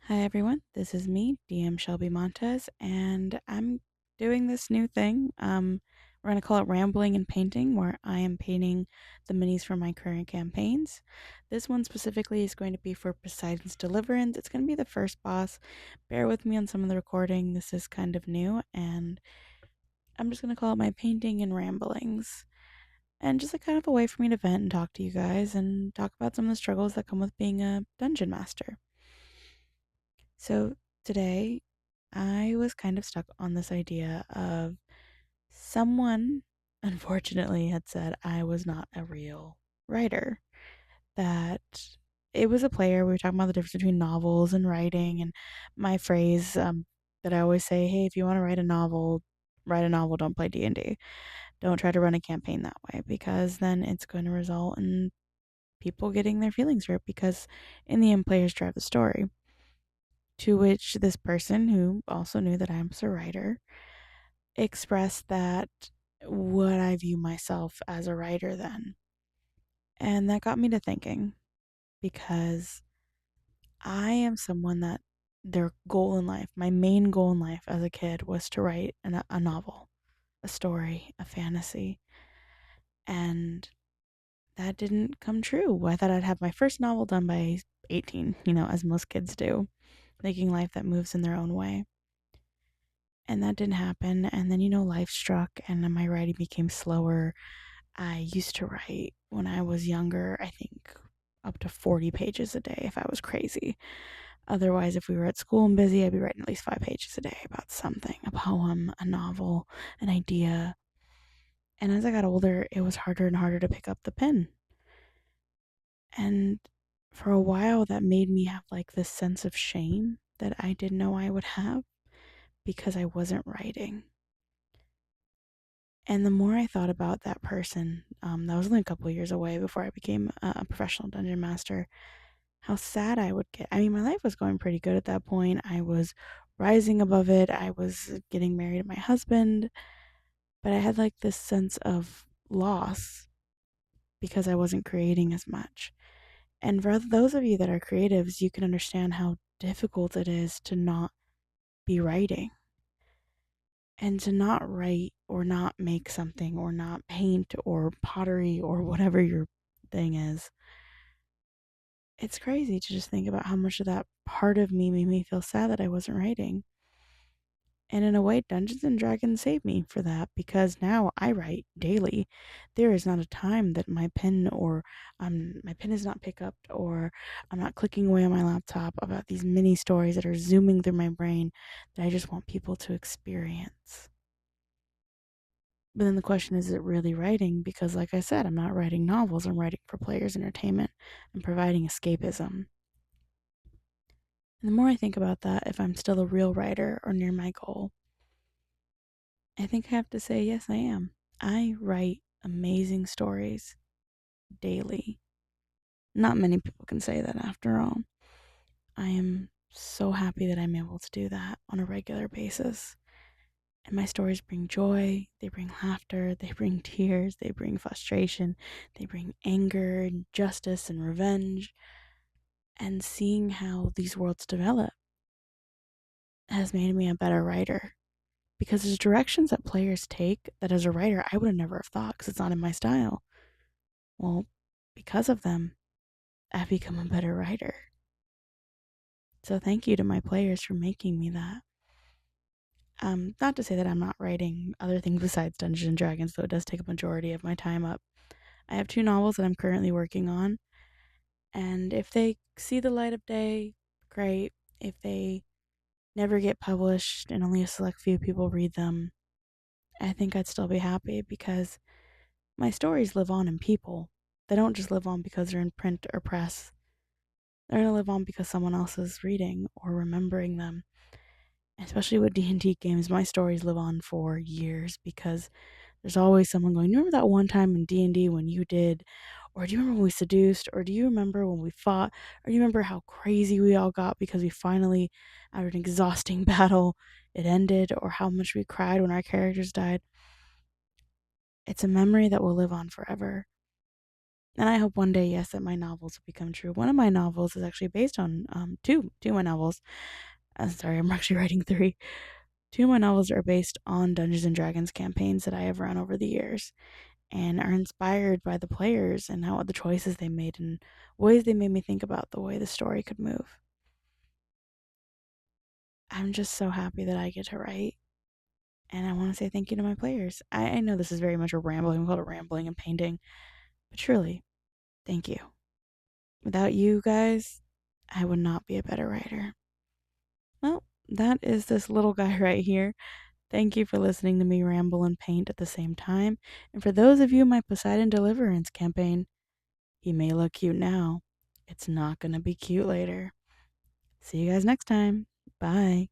Hi everyone, this is me, DM Shelby Montez, and I'm doing this new thing. We're gonna call it Rambling and Painting, where I am painting the minis for my current campaigns. This one specifically is going to be for Poseidon's Deliverance. It's gonna be the first boss. Bear with me on some of the recording. This is kind of new, and I'm just gonna call it my painting and ramblings. And just a kind of a way for me to vent and talk to you guys and talk about some of the struggles that come with being a dungeon master. So today, I was kind of stuck on this idea of someone, unfortunately, had said I was not a real writer. That it was a player. We were talking about the difference between novels and writing, and my phrase that I always say, hey, if you want to write a novel, don't play D&D. Don't try to run a campaign that way, because then it's going to result in people getting their feelings hurt, because in the end, players drive the story. To which this person, who also knew that I was a writer, expressed that would I view myself as a writer then? And that got me to thinking, because I am someone that their goal in life, my main goal in life as a kid, was to write a novel, a story, a fantasy. And that didn't come true. I thought I'd have my first novel done by 18, as most kids do, making life that moves in their own way. And that didn't happen. And then, life struck and my writing became slower. I used to write when I was younger, I think up to 40 pages a day if I was crazy. Otherwise, if we were at school and busy, I'd be writing at least 5 pages a day about something, a poem, a novel, an idea. And as I got older, it was harder and harder to pick up the pen. And for a while, that made me have like this sense of shame that I didn't know I would have because I wasn't writing. And the more I thought about that person, that was only a couple of years away before I became a professional dungeon master, how sad I would get. I mean, my life was going pretty good at that point. I was rising above it. I was getting married to my husband, but I had like this sense of loss because I wasn't creating as much. And for those of you that are creatives, you can understand how difficult it is to not be writing. And to not write or not make something or not paint or pottery or whatever your thing is, it's crazy to just think about how much of that part of me made me feel sad that I wasn't writing. And in a way, Dungeons and Dragons saved me for that, because now I write daily. There is not a time that my pen is not picked up, or I'm not clicking away on my laptop about these mini stories that are zooming through my brain that I just want people to experience. But then the question is it really writing? Because, like I said, I'm not writing novels, I'm writing for players' entertainment and providing escapism. And the more I think about that, if I'm still a real writer or near my goal, I think I have to say, yes, I am. I write amazing stories daily. Not many people can say that after all. I am so happy that I'm able to do that on a regular basis. And my stories bring joy, they bring laughter, they bring tears, they bring frustration, they bring anger and justice and revenge. And seeing how these worlds develop has made me a better writer. Because there's directions that players take that as a writer I would have never have thought because it's not in my style. Well, because of them, I've become a better writer. So thank you to my players for making me that. Not to say that I'm not writing other things besides Dungeons and Dragons, though it does take a majority of my time up. I have 2 novels that I'm currently working on, and if they see the light of day, great. If they never get published and only a select few people read them, I think I'd still be happy, because my stories live on in people. They don't just live on because they're in print or press. They're going to live on because someone else is reading or remembering them. Especially with D&D games, my stories live on for years, because there's always someone going, "You remember that one time in D&D when you did? Or do you remember when we seduced? Or do you remember when we fought? Or do you remember how crazy we all got because we finally, after an exhausting battle, it ended? Or how much we cried when our characters died?" It's a memory that will live on forever. And I hope one day, yes, that my novels will become true. One of my novels is actually based on two of my novels. Sorry, I'm actually writing three. Two of my novels are based on Dungeons and Dragons campaigns that I have run over the years and are inspired by the players and how the choices they made and ways they made me think about the way the story could move. I'm just so happy that I get to write. And I want to say thank you to my players. I know this is very much a rambling, we call it rambling and painting, but truly, thank you. Without you guys, I would not be a better writer. Well, that is this little guy right here. Thank you for listening to me ramble and paint at the same time. And for those of you in my Poseidon Deliverance campaign, he may look cute now. It's not going to be cute later. See you guys next time. Bye.